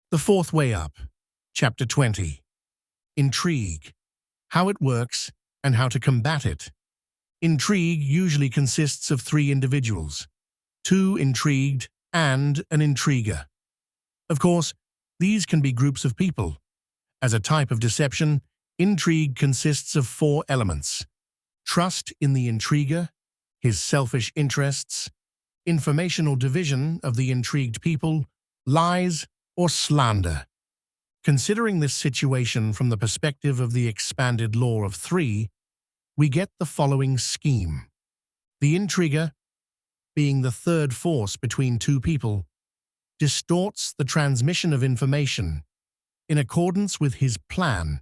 The Fourth Way Up, Chapter 20. Intrigue, how it works and how to combat it. Intrigue usually consists of three individuals, two intrigued and an intriguer. Of course, these can be groups of people. As a type of deception, intrigue consists of four elements: trust in the intriguer, his selfish interests, informational division of the intrigued people, lies, or slander. Considering this situation from the perspective of the expanded law of three, we get the following scheme. The intriguer, being the third force between two people, distorts the transmission of information in accordance with his plan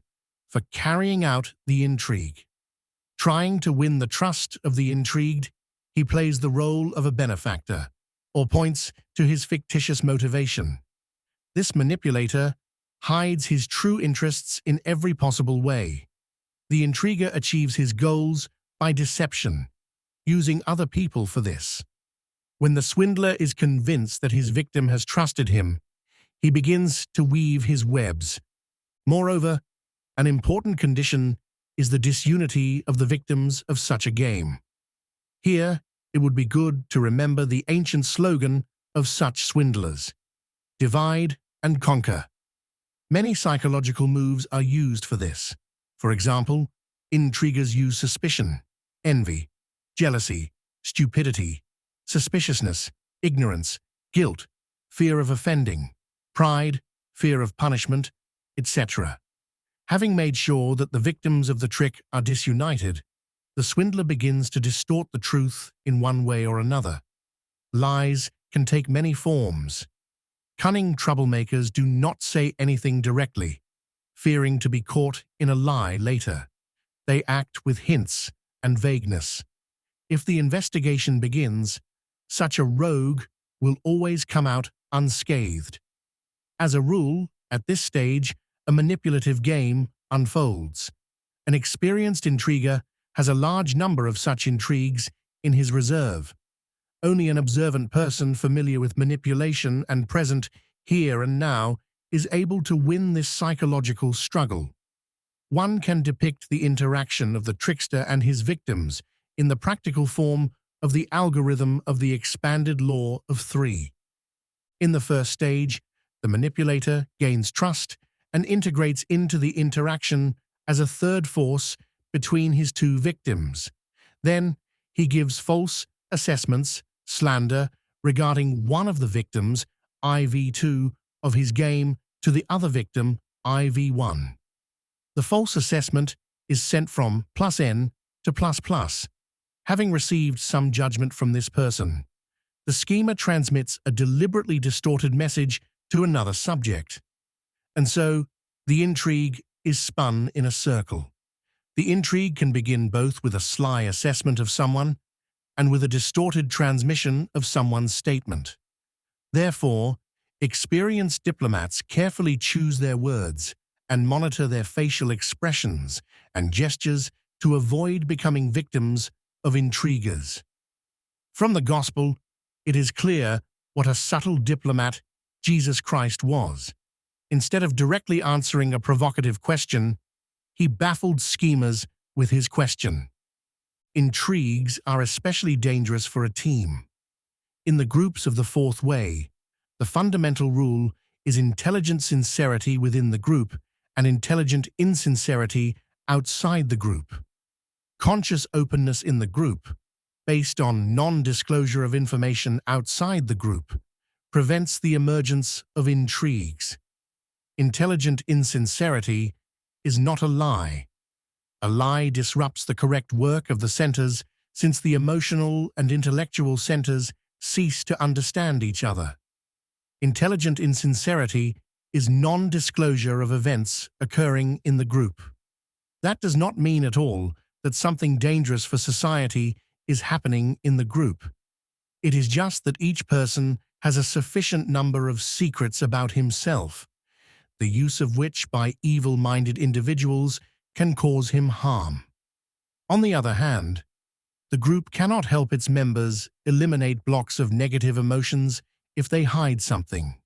for carrying out the intrigue. Trying to win the trust of the intrigued, he plays the role of a benefactor, or points to his fictitious motivation. This manipulator hides his true interests in every possible way. The intriguer achieves his goals by deception, using other people for this. When the swindler is convinced that his victim has trusted him, he begins to weave his webs. Moreover, an important condition is the disunity of the victims of such a game. Here, it would be good to remember the ancient slogan of such swindlers: divide and conquer. Many psychological moves are used for this. For example, intriguers use suspicion, envy, jealousy, stupidity, suspiciousness, ignorance, guilt, fear of offending, pride, fear of punishment, etc. Having made sure that the victims of the trick are disunited, the swindler begins to distort the truth in one way or another. Lies can take many forms. Cunning troublemakers do not say anything directly, fearing to be caught in a lie later. They act with hints and vagueness. If the investigation begins, such a rogue will always come out unscathed. As a rule, at this stage, a manipulative game unfolds. An experienced intriguer has a large number of such intrigues in his reserve. Only an observant person familiar with manipulation and present here and now is able to win this psychological struggle. One can depict the interaction of the trickster and his victims in the practical form of the algorithm of the expanded law of three. In the first stage, the manipulator gains trust and integrates into the interaction as a third force between his two victims. Then, he gives false assessments, slander, regarding one of the victims, IV2, of his game to the other victim, IV1. The false assessment is sent from +N to ++. Having received some judgment from this person, the schemer transmits a deliberately distorted message to another subject. And so, the intrigue is spun in a circle. The intrigue can begin both with a sly assessment of someone and with a distorted transmission of someone's statement. Therefore, experienced diplomats carefully choose their words and monitor their facial expressions and gestures to avoid becoming victims of intriguers. From the Gospel, it is clear what a subtle diplomat Jesus Christ was. Instead of directly answering a provocative question, he baffled schemers with his question. Intrigues are especially dangerous for a team. In the groups of the fourth way, the fundamental rule is intelligent sincerity within the group and intelligent insincerity outside the group. Conscious openness in the group, based on non-disclosure of information outside the group, prevents the emergence of intrigues. Intelligent insincerity is not a lie. A lie disrupts the correct work of the centers since the emotional and intellectual centers cease to understand each other. Intelligent insincerity is non-disclosure of events occurring in the group. That does not mean at all that something dangerous for society is happening in the group. It is just that each person has a sufficient number of secrets about himself, the use of which by evil-minded individuals can cause him harm. On the other hand, the group cannot help its members eliminate blocks of negative emotions if they hide something.